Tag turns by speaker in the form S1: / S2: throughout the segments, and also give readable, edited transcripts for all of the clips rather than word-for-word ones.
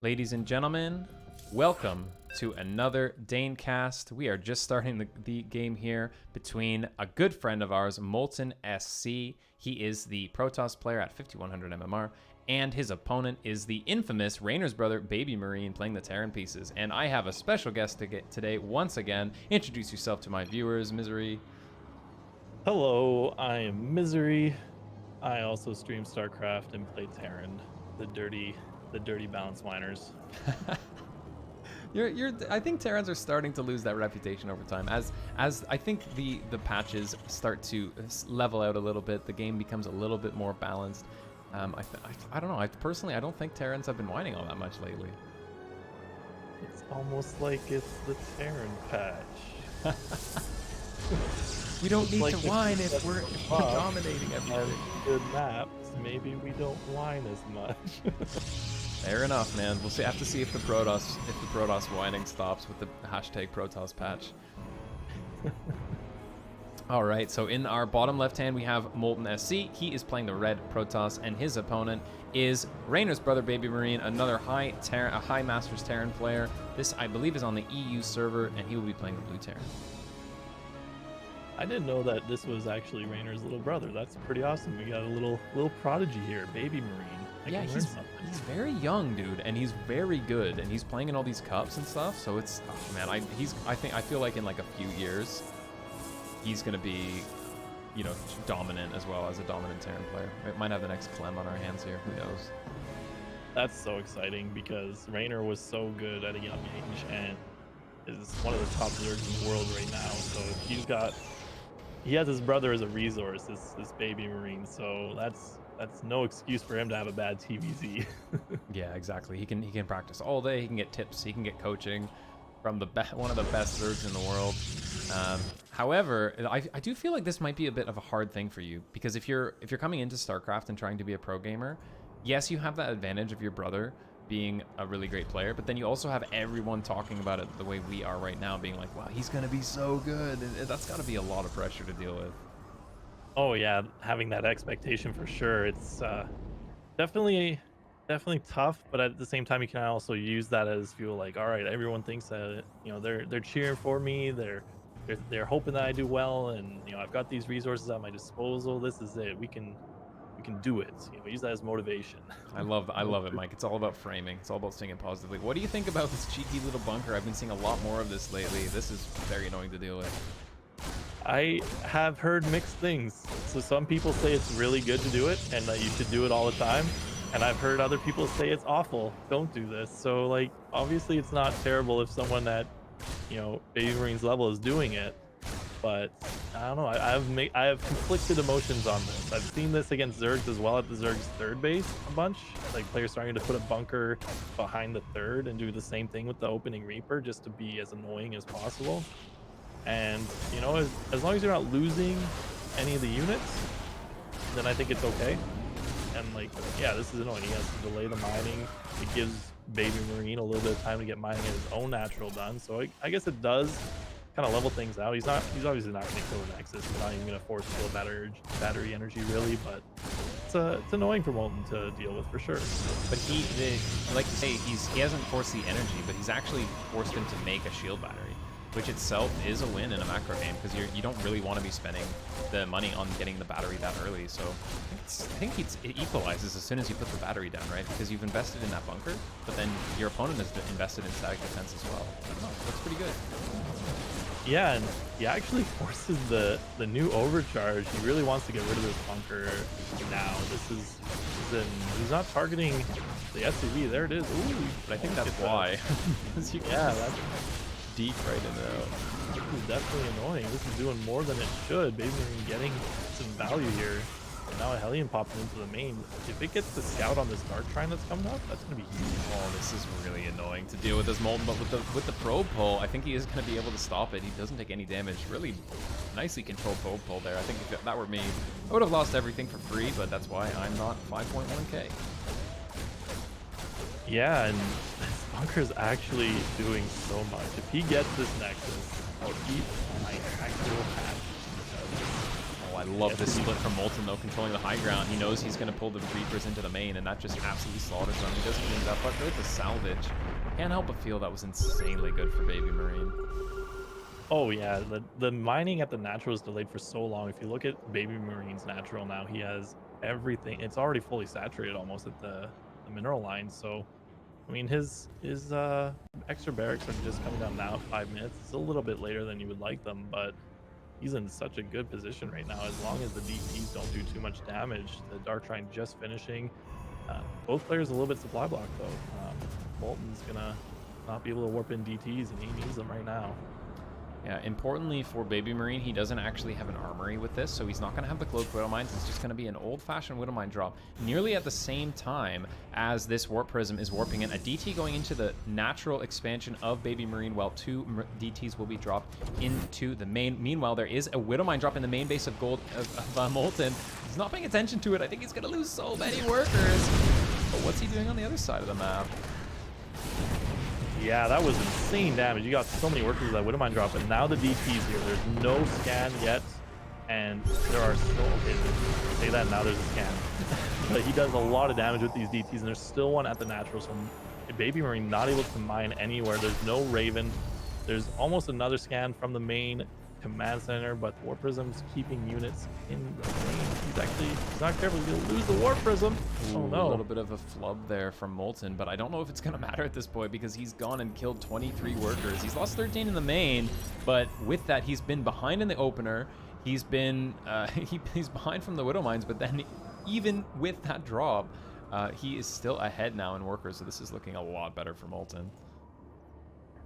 S1: Ladies and gentlemen, welcome to another Daincast. We are just starting the game here between a good friend of ours, MoltenSC. He is the Protoss player at 5100 MMR, and his opponent is the infamous Rainer's brother, BabyMarine, playing the Terran pieces. And I have a special guest today, once again. Introduce yourself to my viewers, Misery.
S2: Hello, I am Misery. I also stream StarCraft and play Terran, the dirty balance whiners.
S1: I think Terrans are starting to lose that reputation over time. As I think the patches start to level out a little bit, the game becomes a little bit more balanced. I don't know. I don't think Terrans have been whining all that much lately.
S2: It's almost like it's the Terran patch.
S1: We don't
S2: It's
S1: need
S2: like
S1: to whine if we're dominating everything.
S2: Good maps, maybe we don't whine as much.
S1: Fair enough, man. We'll have to see if the Protoss whining stops with the hashtag Protoss patch. All right, so in our bottom left hand, we have MoltenSC. He is playing the red Protoss, and his opponent is Rainer's brother, BabyMarine, another high Masters Terran player. This, I believe, is on the EU server, and he will be playing the blue Terran.
S2: I didn't know that this was actually Rainer's little brother. That's pretty awesome. We got a little prodigy here, BabyMarine.
S1: Yeah, he's very young, dude, and he's very good, and he's playing in all these cups and stuff. So it's, oh, man, I feel like in like a few years, he's gonna be, you know, dominant as well as a dominant Terran player. We might have the next Clem on our hands here. Who knows?
S2: That's so exciting because Rainer was so good at a young age and is one of the top zergs in the world right now. So he has his brother as a resource, this BabyMarine. So that's no excuse for him to have a bad TVZ.
S1: Yeah, exactly. He can practice all day. He can get tips. He can get coaching from one of the best zergs in the world. However, I do feel like this might be a bit of a hard thing for you because if you're coming into StarCraft and trying to be a pro gamer, yes, you have that advantage of your brother being a really great player, but then you also have everyone talking about it the way we are right now, being like, wow, he's gonna be so good. And that's got to be a lot of pressure to deal with.
S2: Oh yeah, having that expectation for sure. It's definitely tough, but at the same time you can also use that as fuel. Like, all right, everyone thinks that, you know, they're cheering for me, they're hoping that I do well, and you know, I've got these resources at my disposal. This is it. We can do it. You know, use that as motivation.
S1: I love it, Mike. It's all about framing. It's all about thinking positively. What do you think about this cheeky little bunker? I've been seeing a lot more of this lately. This is very annoying to deal with.
S2: I have heard mixed things. So some people say it's really good to do it and that you should do it all the time. And I've heard other people say it's awful. Don't do this. So like, obviously it's not terrible if someone at, you know, BabyMarine's level is doing it. But I don't know. I have conflicted emotions on this. I've seen this against Zergs as well at the Zergs third base a bunch. Like players starting to put a bunker behind the third and do the same thing with the opening Reaper just to be as annoying as possible. And you know, as long as you're not losing any of the units, then I think it's okay. And like, yeah, this is annoying. He has to delay the mining. It gives BabyMarine a little bit of time to get mining at his own natural done. So I guess it does kind of level things out. He's obviously not going to kill the Nexus. He's not even going to force kill battery energy really, but it's annoying for Molten to deal with for sure.
S1: But like you say, he hasn't forced the energy, but he's actually forced him to make a shield battery, which itself is a win in a macro game because you don't really want to be spending the money on getting the battery that early. So I think it equalizes as soon as you put the battery down, right? Because you've invested in that bunker, but then your opponent has invested in static defense as well. I don't know, that's pretty good.
S2: Yeah, and he actually forces the new overcharge. He really wants to get rid of this bunker now. He's not targeting the SCV. There it is. Ooh,
S1: but I think that's why.
S2: Yeah, that's
S1: deep right in there.
S2: This is definitely annoying. This is doing more than it should. BabyMarine getting some value here. And now a Hellion popping into the main. If it gets the scout on this Dark Trine that's coming up, that's going to be huge.
S1: Oh, this is really annoying to deal with this Molten, but with the probe pull, I think he is going to be able to stop it. He doesn't take any damage. Really nicely controlled probe pull there. I think if that were me, I would have lost everything for free, but that's why I'm not 5.1k.
S2: Yeah, and this bunker is actually doing so much. If he gets this Nexus, he'll eat my actual hat.
S1: I love this split from Molten, though, controlling the high ground. He knows he's going to pull the Reapers into the main, and that just absolutely slaughters them. He doesn't clean it up, but with the salvage, can't help but feel that was insanely good for BabyMarine.
S2: Oh yeah, the mining at the natural is delayed for so long. If you look at BabyMarine's natural now, he has everything. It's already fully saturated almost at the mineral line. So, I mean, his extra barracks are just coming down now at 5 minutes. It's a little bit later than you would like them, but he's in such a good position right now. As long as the DPs don't do too much damage, the Dark Trine just finishing. Both players a little bit supply block though. Molten's gonna not be able to warp in DTs, and he needs them right now.
S1: Yeah, importantly for BabyMarine, he doesn't actually have an armory with this, so he's not going to have the Cloak Widow Mines. It's just going to be an old-fashioned Widow Mine drop, nearly at the same time as this Warp Prism is warping in. A DT going into the natural expansion of BabyMarine, while 2 DTs will be dropped into the main. Meanwhile, there is a Widow Mine drop in the main base of gold of Molten. He's not paying attention to it. I think he's going to lose so many workers. But what's he doing on the other side of the map?
S2: Yeah, that was insane damage. You got so many workers with that Widow Mine drop, and now the DT's here. There's no scan yet, and there are so... Okay, say that, now there's a scan. But he does a lot of damage with these DTs, and there's still one at the natural, so BabyMarine not able to mine anywhere. There's no Raven. There's almost another scan from the main command center, but the Warp Prism's keeping units in the main. He's not careful. He's going to lose the Warp Prism. Oh no.
S1: A little bit of a flub there from Molten, but I don't know if it's going to matter at this point because he's gone and killed 23 workers. He's lost 13 in the main, but with that, he's been behind in the opener. He's been he's behind from the Widow Mines, but then even with that drop, he is still ahead now in workers, so this is looking a lot better for Molten.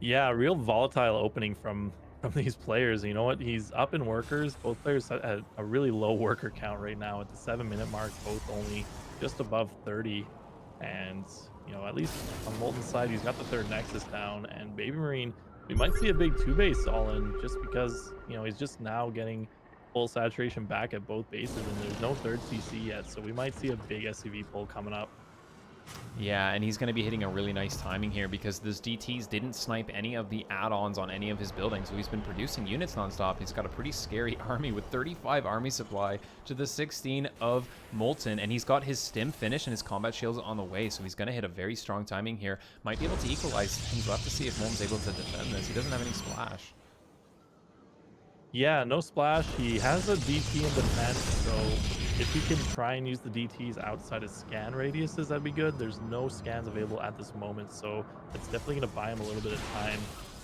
S2: Yeah, real volatile opening from these players. You know what? He's up in workers. Both players had a really low worker count right now at the 7-minute mark, both only just above 30. And, you know, at least on Molten's side, he's got the 3rd Nexus down. And BabyMarine, we might see a big 2-base all in just because, you know, he's just now getting full saturation back at both bases, and there's no 3rd CC yet. So we might see a big SCV pull coming up.
S1: Yeah, and he's going to be hitting a really nice timing here because those DTs didn't snipe any of the add-ons on any of his buildings, so he's been producing units nonstop. He's got a pretty scary army with 35 army supply to the 16 of Molten, and he's got his stim finish and his combat shields on the way, so he's going to hit a very strong timing here. Might be able to equalize things. We'll have to see if Molten's able to defend this. He doesn't have any splash.
S2: Yeah, no splash. He has a DT in defense, so if he can try and use the DTs outside of scan radiuses, that'd be good. There's no scans available at this moment, so it's definitely going to buy him a little bit of time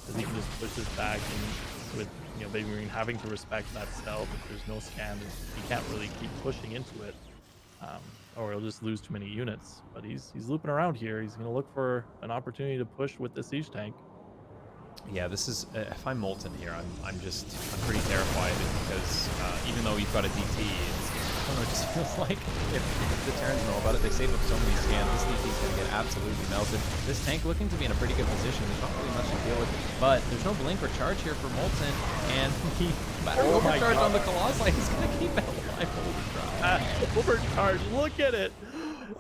S2: as he can just push this back. And with, you know, BabyMarine having to respect that stealth, if there's no scan, he can't really keep pushing into it, or he'll just lose too many units. But he's looping around here. He's going to look for an opportunity to push with the siege tank.
S1: Yeah, this is, if I'm Molten here, I'm pretty terrified because even though you've got a DT, I don't know, it just feels like if the Terrans know about it, they save up so many scans, this DT is going to get absolutely melted. This tank looking to be in a pretty good position. There's not really much to deal with, but there's no blink or charge here for Molten, and he battery overcharge on the Colossi. He's going to keep that alive.
S2: Overcharge, look at it.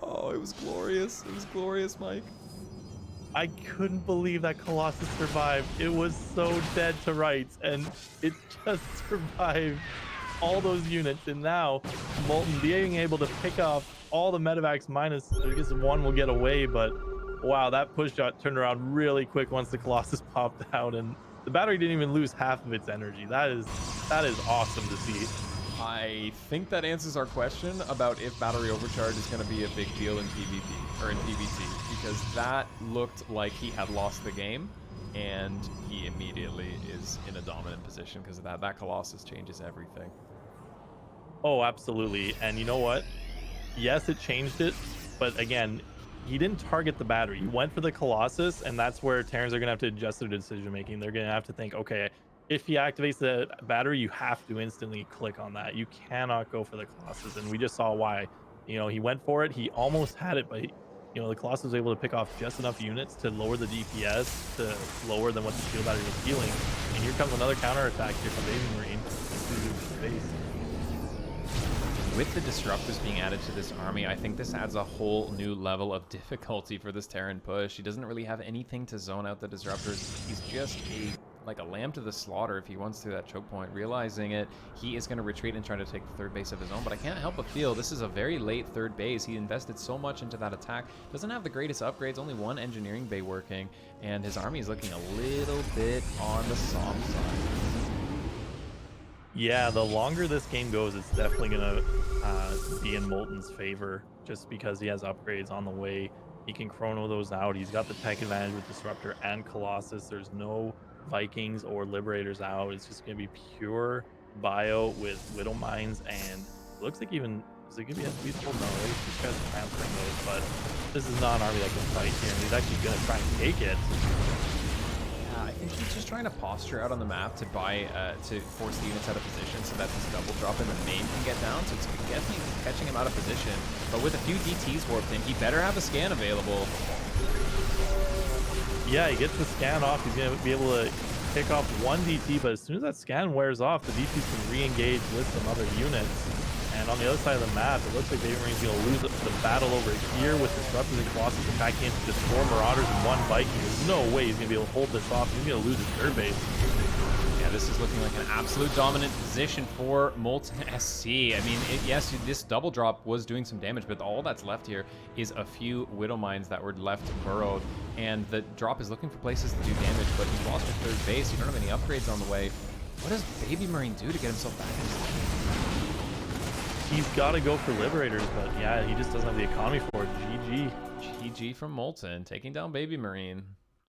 S1: Oh, it was glorious. It was glorious, Mike.
S2: I couldn't believe that Colossus survived. It was so dead to rights, and it just survived all those units. And now Molten being able to pick off all the medevacs minus, I guess one will get away, but wow, that push shot turned around really quick once the Colossus popped out, and the battery didn't even lose half of its energy. That is awesome to see.
S1: I think that answers our question about if battery overcharge is going to be a big deal in PvP or in PvT, because that looked like he had lost the game, and he immediately is in a dominant position because of that. That Colossus changes everything.
S2: Oh, absolutely. And you know what? Yes, it changed it, but again, he didn't target the battery. He went for the Colossus, and that's where Terrans are going to have to adjust their decision making. They're going to have to think, okay, if he activates the battery, you have to instantly click on that. You cannot go for the Colossus, and we just saw why. You know, he went for it. He almost had it, but you know, the Colossus was able to pick off just enough units to lower the DPS to lower than what the shield battery was healing. And here comes another counterattack here from BabyMarine.
S1: With the disruptors being added to this army, I think this adds a whole new level of difficulty for this Terran push. He doesn't really have anything to zone out the disruptors. He's just a like a lamb to the slaughter if he wants to that choke point. Realizing it, he is going to retreat and try to take the third base of his own. But I can't help but feel this is a very late third base. He invested so much into that attack. Doesn't have the greatest upgrades, only one engineering bay working, and his army is looking a little bit on the soft side.
S2: Yeah, the longer this game goes, it's definitely gonna be in Molten's favor, just because he has upgrades on the way. He can chrono those out. He's got the tech advantage with Disruptor and Colossus. There's no Vikings or Liberators out. It's just gonna be pure bio with Widow Mines, and it looks like even is it gonna be a peaceful? No, right? These guys are transferring those, but this is not an army that can fight here, and he's actually gonna try and take it.
S1: I think he's just trying to posture out on the map to to force the units out of position so that this double drop in the main can get down. So it's definitely catching him out of position. But with a few DTs warped in, he better have a scan available.
S2: Yeah, he gets the scan off. He's going to be able to pick off one DT, but as soon as that scan wears off, the DTs can re-engage with some other units. And on the other side of the map, it looks like BabyMarine's going to lose the battle over here with Disruptors and Colossus attacking into just 4 Marauders and 1 Viking. There's no way he's going to be able to hold this off. He's going to lose his third base.
S1: Yeah, this is looking like an absolute dominant position for MoltenSC. I mean, yes, this double drop was doing some damage, but all that's left here is a few Widow Mines that were left burrowed. And the drop is looking for places to do damage, but he's lost his third base. You don't have any upgrades on the way. What does BabyMarine do to get himself back in his game?
S2: He's got to go for Liberators, but yeah, he just doesn't have the economy for it. GG.
S1: GG from Molten, taking down BabyMarine.